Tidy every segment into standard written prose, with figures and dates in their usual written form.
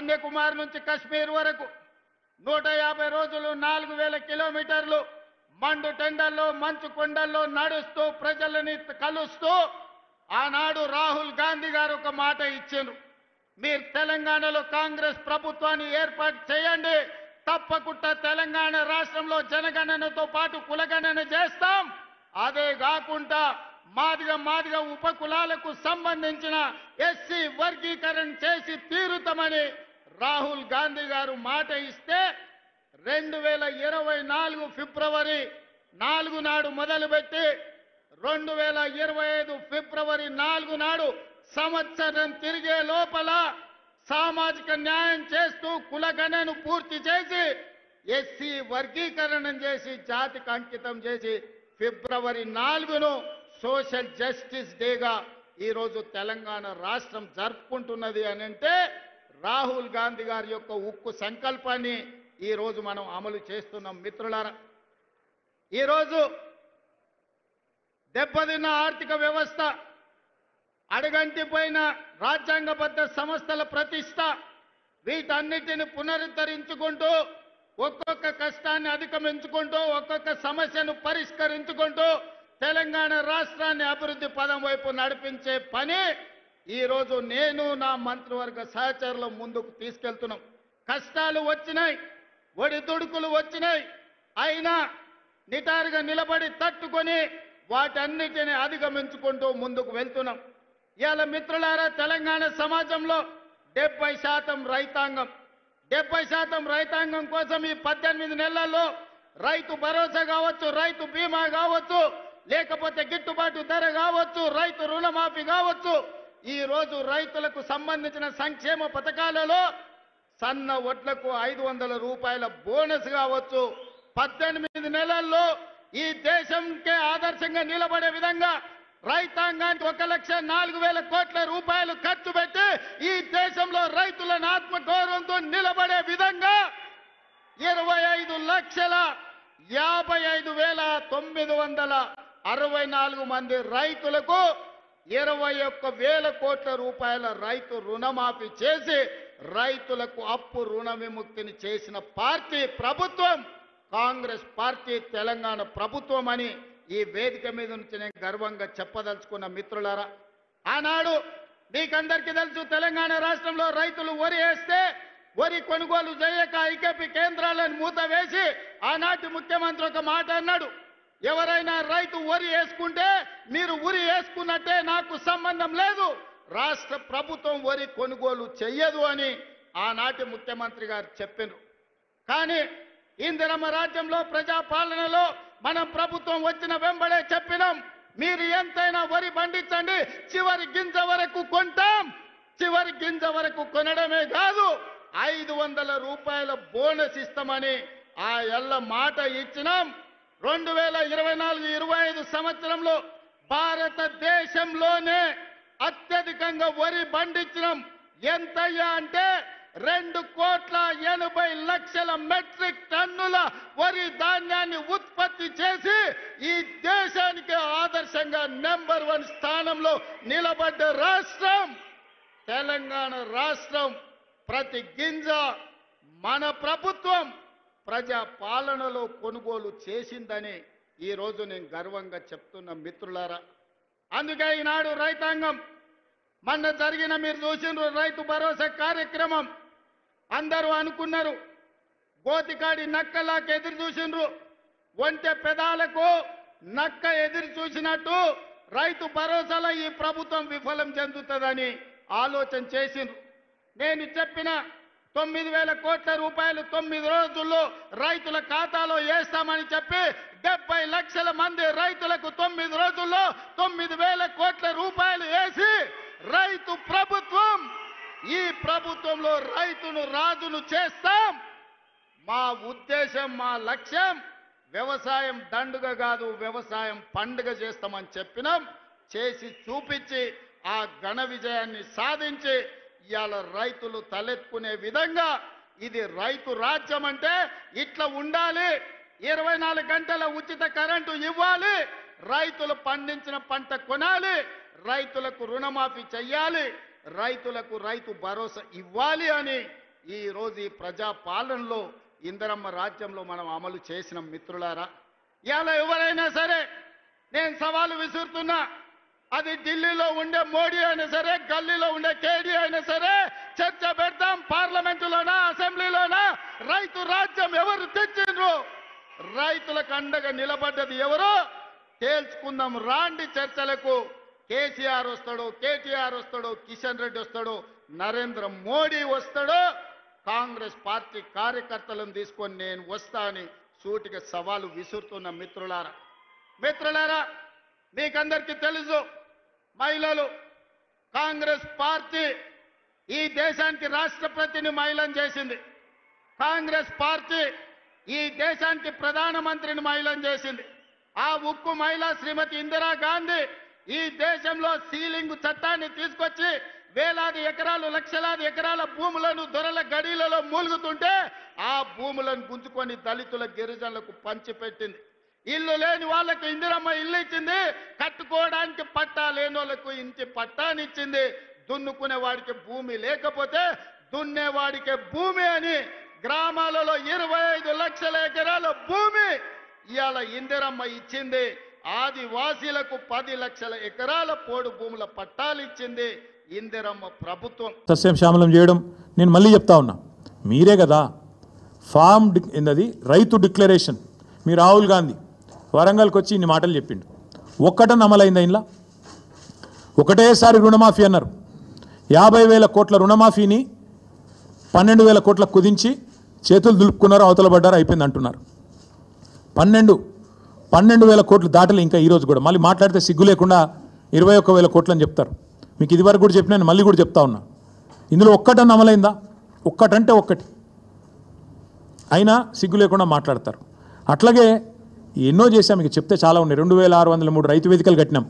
కన్యాకుమారి నుంచి కశ్మీర్ వరకు 150 రోజులు 4000 కిలోమీటర్లు మండు టెండల్లో మంచు కొండల్లో నడుస్తూ ప్రజలని కలుస్తూ ఆనాడు రాహుల్ గాంధీ గారు ఒక మాట ఇచ్చారు. మీరు తెలంగాణలో కాంగ్రెస్ ప్రభుత్వాన్ని ఏర్పాటు చేయండి, తప్పకుండా తెలంగాణ రాష్ట్రంలో జనగణనతో పాటు కులగణన చేస్తాం, అదే కాకుండా మాదిగ ఉపకులాలకు సంబంధించిన ఎస్సీ వర్గీకరణ చేసి తీరుతామని రాహుల్ గాంధీ గారు మాట ఇస్తే 2024 ఫిబ్రవరి 4 నాడు మొదలుపెట్టి 2025 ఫిబ్రవరి 4 నాడు సంవత్సరం తిరిగే లోపల సామాజిక న్యాయం చేస్తూ కులగణను పూర్తి చేసి ఎస్సీ వర్గీకరణ చేసి జాతికి అంకితం చేసి ఫిబ్రవరి 4ను సోషల్ జస్టిస్ డేగా ఈరోజు తెలంగాణ రాష్ట్రం జరుపుకుంటున్నది అని అంటే రాహుల్ గాంధీ గారి యొక్క ఉక్కు సంకల్పాన్ని ఈరోజు మనం అమలు చేస్తున్నాం. మిత్రులారా, ఈరోజు దెబ్బతిన్న ఆర్థిక వ్యవస్థ, అడగంటిపోయిన రాజ్యాంగబద్ధ సంస్థల ప్రతిష్ట, వీటన్నిటిని పునరుద్ధరించుకుంటూ ఒక్కొక్క కష్టాన్ని అధిగమించుకుంటూ ఒక్కొక్క సమస్యను పరిష్కరించుకుంటూ తెలంగాణ రాష్ట్రాన్ని అభివృద్ధి పదం వైపు నడిపించే పని ఈరోజు నేను నా మంత్రివర్గ సహచరులు ముందుకు తీసుకెళ్తున్నాం. కష్టాలు వచ్చినాయి, ఒడిదుడుకులు వచ్చినాయి, అయినా నిటారుగా నిలబడి తట్టుకొని వాటన్నిటిని అధిగమించుకుంటూ ముందుకు వెళ్తున్నాం. ఇవాళ మిత్రులారా, తెలంగాణ సమాజంలో 70% రైతాంగం, 70% రైతాంగం కోసం ఈ 18 నెలల్లో రైతు భరోసా కావచ్చు, రైతు బీమా కావచ్చు, లేకపోతే గిట్టుబాటు ధర కావచ్చు, రైతు రుణమాఫీ కావచ్చు, ఈ రోజు రైతులకు సంబంధించిన సంక్షేమ పథకాలలో సన్న వడ్లకు 500 రూపాయల బోనస్ కావచ్చు, 18 నెలల్లో ఈ దేశంకే ఆదర్శంగా నిలబడే విధంగా రైతాంగానికి 1,04,000 కోట్ల రూపాయలు ఖర్చు పెట్టి ఈ దేశంలో రైతులను ఆత్మగౌరవంతో నిలబడే విధంగా 25,55,964 మంది రైతులకు 21,000 కోట్ల రూపాయల రైతు రుణమాఫీ చేసి రైతులకు అప్పు రుణ విముక్తిని చేసిన పార్టీ ప్రభుత్వం కాంగ్రెస్ పార్టీ, తెలంగాణ ప్రభుత్వం అని ఈ వేదిక మీద నుంచి నేను గర్వంగా చెప్పదలుచుకున్న. మిత్రులారా, ఆనాడు మీకందరికీ తెలుసు, తెలంగాణ రాష్ట్రంలో రైతులు వరి వేస్తే వరి కొనుగోలు చేయక ఐకేపీ కేంద్రాలను మూత వేసి ఆనాటి ముఖ్యమంత్రి ఒక మాట అన్నాడు, ఎవరైనా రైతు వరి వేసుకుంటే మీరు ఉరి వేసుకున్నట్టే, నాకు సంబంధం లేదు, రాష్ట్ర ప్రభుత్వం వరి కొనుగోలు చెయ్యదు అని ఆనాటి ముఖ్యమంత్రి గారు చెప్పారు. కానీ ఇందిరమ్మ రాజ్యంలో ప్రజాపాలనలో మనం ప్రభుత్వం వచ్చిన వెంబడే చెప్పినాం, మీరు ఎంతైనా వరి పండించండి, చివరి గింజ వరకు కొంటాం, చివరి గింజ వరకు కొనడమే కాదు 500 రూపాయల బోనస్ ఇస్తామని ఆ ఎల్ల మాట ఇచ్చినాం. 2024-25 సంవత్సరంలో భారతదేశంలోనే అత్యధికంగా వరి పండించినాం. ఎంతయ్యా అంటే 2,80,00,000 మెట్రిక్ టన్నుల వరి ధాన్యాన్ని ఉత్పత్తి చేసి ఈ దేశానికి ఆదర్శంగా నెంబర్ 1 స్థానంలో నిలబడ్డ రాష్ట్రం తెలంగాణ రాష్ట్రం. ప్రతి గింజ మన ప్రభుత్వం ప్రజా పాలనలో కొనుగోలు చేసిందని ఈరోజు నేను గర్వంగా చెప్తున్న. మిత్రులారా, అందుకే ఈనాడు రైతాంగం మొన్న జరిగిన మీరు చూసిన రైతు భరోసా కార్యక్రమం అందరూ అనుకున్నారు గోతికాడి నక్కలాకి ఎదురు చూసిండ్రు, ఒంటె పెదాలకు నక్క ఎదురు చూసినట్టు రైతు భరోసాలో ఈ ప్రభుత్వం విఫలం చెందుతుందని ఆలోచన చేసిండ్రు. నేను చెప్పిన 9,000 కోట్ల రూపాయలు 9 రోజుల్లో రైతుల ఖాతాలో వేస్తామని చెప్పి 70 లక్షల మంది రైతులకు 9 రోజుల్లో 9,000 కోట్ల రూపాయలు వేసి రైతు ప్రభుత్వం, ఈ ప్రభుత్వంలో రైతును రాజును చేస్తాం. మా ఉద్దేశం, మా లక్ష్యం వ్యవసాయం దండుగ కాదు, వ్యవసాయం పండుగ చేస్తామని చెప్పినాం. చేసి చూపించి ఆ ఘన విజయాన్ని సాధించి ఇవాళ రైతులు తలెత్తుకునే విధంగా ఇది రైతు రాజ్యం అంటే ఇట్లా ఉండాలి. 24 గంటల ఉచిత కరెంటు ఇవ్వాలి, రైతులు పండించిన పంట కొనాలి, రైతులకు రుణమాఫీ చెయ్యాలి, రైతులకు రైతు భరోసా ఇవ్వాలి అని ఈరోజు ఈ ప్రజా పాలనలో ఇందిరమ్మ రాజ్యంలో మనం అమలు చేసిన మిత్రులారా, ఇవాళ ఎవరైనా సరే నేను సవాలు విసురుతున్నా, అది ఢిల్లీలో ఉండే మోడీ అయినా సరే, గల్లీలో ఉండే కేడీ అయినా సరే, చర్చ పెడతాం పార్లమెంటులోనా అసెంబ్లీలోనా. రైతు రాజ్యం ఎవరు తెచ్చిండ్రు, రైతులకు అండగా నిలబడ్డది ఎవరో తేల్చుకుందాం. రాండి చర్చలకు. కేసీఆర్ వస్తాడు, కేటీఆర్ వస్తాడు, కిషన్ రెడ్డి వస్తాడు, నరేంద్ర మోడీ వస్తాడు, కాంగ్రెస్ పార్టీ కార్యకర్తలను తీసుకొని నేను వస్తా అని సూటిగా సవాలు విసురుతున్న మిత్రులారా, మీకందరికీ తెలుసు, మహిళలు కాంగ్రెస్ పార్టీ ఈ దేశానికి రాష్ట్రపతిని మహిళను చేసింది. కాంగ్రెస్ పార్టీ ఈ దేశానికి ప్రధానమంత్రిని మహిళను చేసింది. ఆ ఉక్కు మహిళ శ్రీమతి ఇందిరాగాంధీ ఈ దేశంలో సీలింగ్ చట్టాన్ని తీసుకొచ్చి వేలాది ఎకరాలు లక్షలాది ఎకరాల భూములను దొరల గడిలలో మూలుగుతుంటే ఆ భూములను గుంజుకొని దళితుల గిరిజనులకు పంచిపెట్టింది. ఇల్లు లేని వాళ్ళకు ఇందిరమ్మ ఇల్లు ఇచ్చింది, కట్టుకోవడానికి పట్టా లేని వాళ్ళకు ఇంటి పట్టానిచ్చింది. దున్నుకునే వాడికి భూమి లేకపోతే దున్నేవాడికి భూమి అని గ్రామాలలో 25 లక్షల ఎకరాల భూమి ఇవాళ ఇందిరమ్మ ఇచ్చింది. ఆదివాసీలకు 10 లక్షల ఎకరాల పోడు భూముల పట్టాలు ఇచ్చింది ఇందిరమ్మ ప్రభుత్వం. సస్యశ్యామలం చేయడం నేను మళ్ళీ చెప్తా ఉన్నా, మీరే కదా ఫామ్ ఏందది రైతు డిక్లరేషన్. మీ రాహుల్ గాంధీ వరంగల్కి వచ్చి ఇన్ని మాటలు చెప్పిండు, ఒక్కటని అమలైందా? ఇంట్లో ఒకటేసారి రుణమాఫీ అన్నారు. 50,000 కోట్ల రుణమాఫీని 12,000 కోట్లకు కుదించి చేతులు దులుపుకున్నారు, అవతల పడ్డారు, అయిపోయింది అంటున్నారు. 12,000 కోట్లు దాటలు ఇంకా ఈరోజు కూడా. మళ్ళీ మాట్లాడితే సిగ్గు లేకుండా 21,000 కోట్లు అని చెప్తారు. మీకు ఇదివరకు కూడా చెప్పినా, మళ్ళీ కూడా చెప్తా ఉన్నా, ఇందులో ఒక్కటని అమలైందా? ఒక్కటంటే ఒక్కటి అయినా సిగ్గు లేకుండా మాట్లాడతారు. అట్లాగే ఎన్నో చేశాం, మీకు చెప్తే చాలా ఉన్నాయి. 2,603 రైతు వేదికలు కట్టినాం.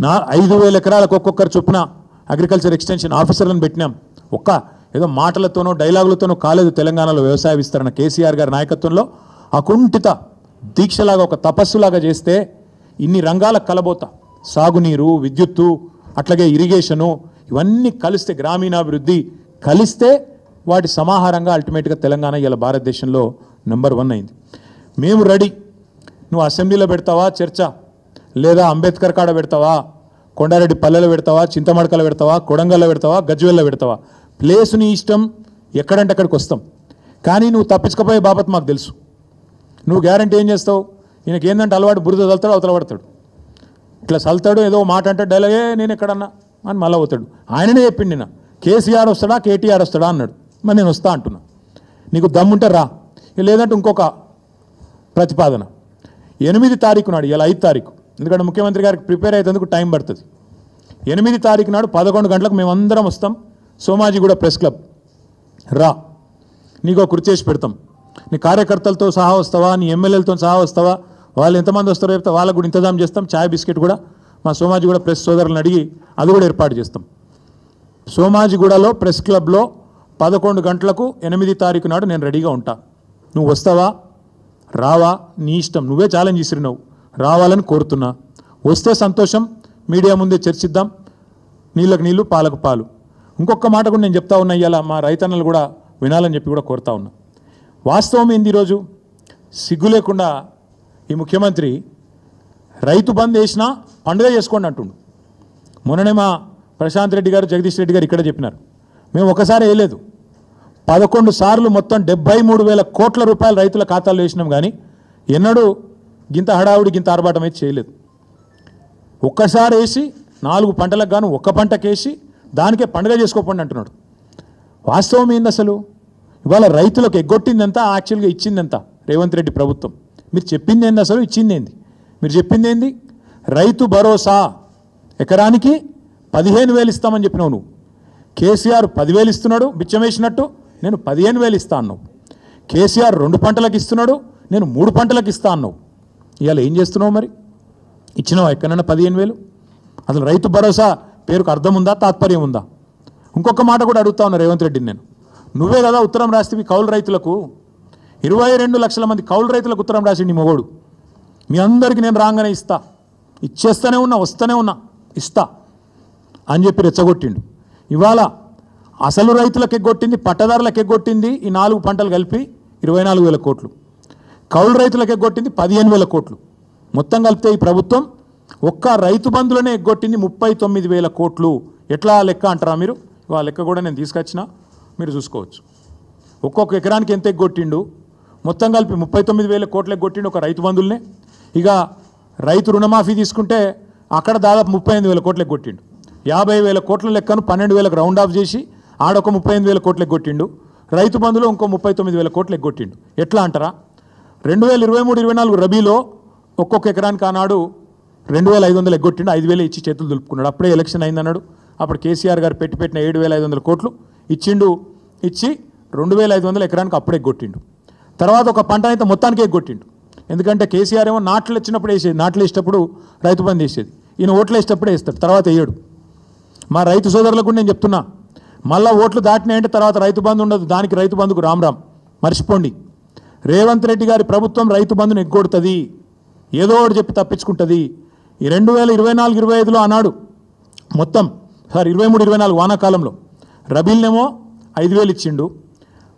5,000 ఎకరాలకు ఒక్కొక్కరు చొప్పున అగ్రికల్చర్ ఎక్స్టెన్షన్ ఆఫీసర్లను పెట్టినాం. ఏదో మాటలతోనో డైలాగులతోనో కాలేదు. తెలంగాణలో వ్యవసాయ విస్తరణ కేసీఆర్ గారి నాయకత్వంలో అకుంఠిత దీక్షలాగా ఒక తపస్సులాగా చేస్తే ఇన్ని రంగాలకు కలబోతా, సాగునీరు, విద్యుత్తు, అట్లాగే ఇరిగేషను, ఇవన్నీ కలిస్తే గ్రామీణాభివృద్ధి కలిస్తే వాటి సమాహారంగా అల్టిమేట్గా తెలంగాణ ఇలా భారతదేశంలో నెంబర్ 1 అయింది. మేము రెడీ. నువ్వు అసెంబ్లీలో పెడతావా చర్చ, లేదా అంబేద్కర్ కాడ పెడతావా, కొండారెడ్డి పల్లెలో పెడతావా, చింతమడకలో పెడతావా, కొడంగల్లో పెడతావా, గజ్వేల్లో పెడతావా, ప్లేసు నీ ఇష్టం, ఎక్కడంటే అక్కడికి వస్తాం. కానీ నువ్వు తప్పించుకపోయే బాబత్ మాకు తెలుసు. నువ్వు గ్యారంటీ ఏం చేస్తావు? ఈయనకి ఏంటంటే అలవాటు, బురద చల్తాడు, అవతల పడతాడు, ఇట్లా చల్తాడు, ఏదో మాట అంటే డైలాగే నేను ఎక్కడన్నా అని మళ్ళీ అవుతాడు. ఆయననే చెప్పిండి, నిన్న కేసీఆర్ వస్తాడా కేటీఆర్ వస్తాడా అన్నాడు. మరి నేను వస్తా అంటున్నా, నీకు దమ్ముంటే రా, లేదంటే ఇంకొక ప్రతిపాదన 8 తారీఖు నాడు, ఇలా 5 తారీఖు, ఎందుకంటే ముఖ్యమంత్రి గారికి ప్రిపేర్ అయ్యేందుకు టైం పడుతుంది. 8 తారీఖు నాడు 11 గంటలకు మేమందరం వస్తాం, సోమాజిగూడ ప్రెస్ క్లబ్ రా, నీకు కృతి చేసి పెడతాం. నీ కార్యకర్తలతో సహా వస్తావా, నీ ఎమ్మెల్యేలతో సహా వస్తావా, వాళ్ళు ఎంతమంది వస్తారో చెప్తే వాళ్ళకు కూడా ఇంతజాం చేస్తాం. ఛాయ్ బిస్కెట్ కూడా మా సోమాజిగూడ ప్రెస్ సోదరులను అడిగి అది కూడా ఏర్పాటు చేస్తాం. సోమాజిగూడలో ప్రెస్ క్లబ్లో 11 గంటలకు 8 తారీఖు నాడు నేను రెడీగా ఉంటా. నువ్వు వస్తావా రావా నీ ఇష్టం, నువ్వే ఛాలెంజ్ ఇసిరినావు, రావాలని కోరుతున్నా. వస్తే సంతోషం, మీడియా ముందే చర్చిద్దాం, నీళ్ళకు నీళ్ళు పాలకు పాలు. ఇంకొక మాట కూడా నేను చెప్తా ఉన్నా, ఇవాళ మా రైతన్నలు కూడా వినాలని చెప్పి కూడా కోరుతా ఉన్నా. వాస్తవం ఏంది, ఈరోజు సిగ్గు లేకుండా ఈ ముఖ్యమంత్రి రైతు బంద్ వేసినా పండుగ చేసుకోండి అంటుండు. మొన్ననే మా ప్రశాంత్ రెడ్డి గారు, జగదీష్ రెడ్డి గారు ఇక్కడ చెప్పినారు, మేము ఒకసారి వేయలేదు, 11 సార్లు మొత్తం 73,000 కోట్ల రూపాయలు రైతుల ఖాతాల్లో వేసినాం. కానీ ఎన్నడూ గింత హడావుడి గింత ఆర్భాటం అయితే చేయలేదు. ఒక్కసారి వేసి 4 పంటలకు గాను ఒక్క పంటకేసి దానికే పండుగ చేసుకోకండి అంటున్నాడు. వాస్తవం ఏంది అసలు? ఇవాళ రైతులకు ఎగ్గొట్టిందంతా, యాక్చువల్గా ఇచ్చిందంతా రేవంత్ రెడ్డి ప్రభుత్వం. మీరు చెప్పింది ఏంది అసలు, ఇచ్చింది ఏంది? మీరు చెప్పింది ఏంది? రైతు భరోసా ఎకరానికి 15,000 ఇస్తామని చెప్పినావు నువ్వు. కేసీఆర్ 10,000 ఇస్తున్నాడు బిచ్చం వేసినట్టు, నేను 15,000 ఇస్తా అన్నావు. కేసీఆర్ 2 పంటలకు ఇస్తున్నాడు, నేను 3 పంటలకు ఇస్తా అన్నావు. ఇవాళ ఏం చేస్తున్నావు మరి? ఇచ్చినావా ఎక్కడన్నా 15,000? అసలు రైతు భరోసా పేరుకు అర్థం ఉందా, తాత్పర్యం ఉందా? ఇంకొక మాట కూడా అడుగుతా ఉన్నా రేవంత్ రెడ్డిని నేను, నువ్వే కదా ఉత్తరం రాస్తేవి కౌలు రైతులకు, 22 లక్షల మంది కౌలు రైతులకు ఉత్తరం రాసిండి మొగోడు. మీ అందరికీ నేను రాగానే ఇస్తా, ఇచ్చేస్తూనే ఉన్నా, వస్తూనే ఉన్నా, ఇస్తా అని చెప్పి రెచ్చగొట్టిండు. ఇవాళ అసలు రైతులకు ఎగ్గొట్టింది, పట్టదారులకు ఎగ్గొట్టింది ఈ 4 పంటలు కలిపి 24,000 కోట్లు. కౌలు రైతులకు ఎగ్గొట్టింది 15,000 కోట్లు. మొత్తం కలిపితే ఈ ప్రభుత్వం ఒక్క రైతు బంధులనే ఎగ్గొట్టింది 39,000 కోట్లు. ఎట్లా లెక్క అంటారా మీరు? ఆ లెక్క కూడా నేను తీసుకొచ్చినా, మీరు చూసుకోవచ్చు. ఒక్కొక్క ఎకరానికి ఎంత ఎగ్గొట్టిండు, మొత్తం కలిపి 39,000 కోట్లు ఎగ్గొట్టిండు ఒక రైతు బంధులనే. ఇక రైతు రుణమాఫీ తీసుకుంటే అక్కడ దాదాపు 38,000 కోట్లు ఎగ్గొట్టిండు. 50,000 కోట్ల లెక్కను 12,000కు రౌండ్ ఆఫ్ చేసి ఆడొక 38,000 కోట్లు ఎగ్గొట్టిండు. రైతు బంధులో ఇంకో 39,000 కోట్లు ఎగ్గొట్టిండు. ఎట్లా అంటారా? 2023-24 రబీలో ఒక్కొక్క ఎకరానికి ఆనాడు 2,500 ఎగ్గొట్టిండు. 5,000 ఇచ్చి చేతులు దులుపుకున్నాడు. అప్పుడే ఎలక్షన్ అయిందన్నాడు. అప్పుడు కేసీఆర్ గారు పెట్టిన 7,500 కోట్లు ఇచ్చిండు. ఇచ్చి 2,500 ఎకరానికి అప్పుడే ఎగ్గొట్టిండు. తర్వాత ఒక పంట అయితే మొత్తానికి ఎగ్గొట్టిండు. ఎందుకంటే కేసీఆర్ ఏమో నాట్లు వచ్చినప్పుడు వేసేది, నాట్లు వేసేటప్పుడు రైతు బంధు వేసేది. ఈయన ఓట్లు వేసేటప్పుడే వేస్తాడు, తర్వాత వేయడు. మా రైతు సోదరులకు నేను చెప్తున్నా, మళ్ళీ ఓట్లు దాటినాయంటే తర్వాత రైతు బంధు ఉండదు. దానికి రైతు బంధుకు రామ్ మర్చిపోండి. రేవంత్ రెడ్డి గారి ప్రభుత్వం రైతు బంధును ఎగ్గొడుతుంది, ఏదో ఒకటి చెప్పి తప్పించుకుంటుంది. ఈ 2024-25లో ఆనాడు మొత్తం 23-24 వానాకాలంలో రబీల్నేమో 5,000 ఇచ్చిండు.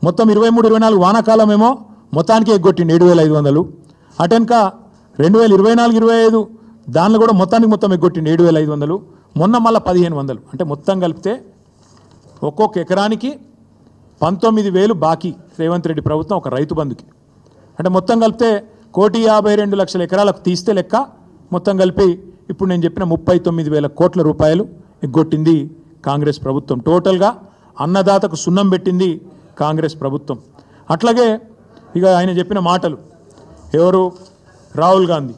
మొత్తం 23-24 వానాకాలం ఏమో మొత్తానికి ఎగ్గొట్టిండు 7,500. అటెనక 2024-25 దానిలో కూడా మొత్తం ఎగ్గొట్టిండు 7,500. మొన్న మళ్ళీ 1,500. అంటే మొత్తం కలిపితే ఒక్కొక్క ఎకరానికి 19,000 బాకీ రేవంత్ రెడ్డి ప్రభుత్వం ఒక రైతు బంధుకి. అంటే మొత్తం కలిపితే 1,52,00,000 ఎకరాలకు తీస్తే లెక్క మొత్తం కలిపి ఇప్పుడు నేను చెప్పిన 39,000 కోట్ల రూపాయలు ఎగ్గొట్టింది కాంగ్రెస్ ప్రభుత్వం. టోటల్గా అన్నదాతకు సున్నం పెట్టింది కాంగ్రెస్ ప్రభుత్వం. అట్లాగే ఇక ఆయన చెప్పిన మాటలు, ఎవరు రాహుల్ గాంధీ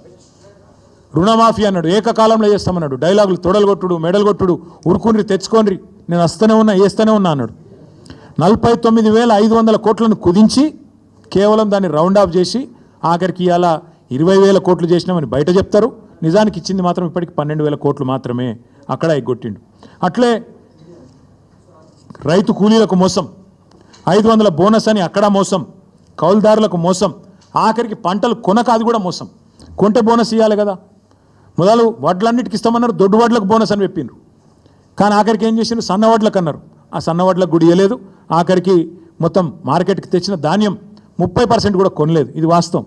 రుణమాఫీ అన్నాడు, ఏకకాలంలో చేస్తామన్నాడు. డైలాగులు తొడలు కొట్టుడు, మెడలు కొట్టుడు, ఉరుకుని తెచ్చుకోండి, నేను వస్తూనే ఉన్నా వేస్తూనే ఉన్నా అన్నాడు. 49,500 కోట్లను కుదించి కేవలం దాన్ని రౌండ్ ఆఫ్ చేసి ఆఖరికి ఇవాళ 20,000 కోట్లు చేసినామని బయట చెప్తారు. నిజానికి ఇచ్చింది మాత్రం ఇప్పటికి 12,000 కోట్లు మాత్రమే. అక్కడ ఎగ్గొట్టిండు. అట్లే రైతు కూలీలకు మోసం, 500 బోనస్ అని అక్కడ మోసం, కౌలుదారులకు మోసం, ఆఖరికి పంటలు కొనక అది కూడా మోసం. కొంటే బోనస్ ఇవ్వాలి కదా, మొదలు వడ్లన్నిటికి ఇస్తామన్నారు, దొడ్డు వడ్లకు బోనస్ అని చెప్పిండ్రు. కానీ ఆఖరికి ఏం చేసిండ్రు, సన్న వడ్లకు అన్నారు. ఆ సన్న వడ్లకు కూడా ఇవ్వలేదు. ఆఖరికి మొత్తం మార్కెట్కి తెచ్చిన ధాన్యం 30% కూడా కొనలేదు. ఇది వాస్తవం.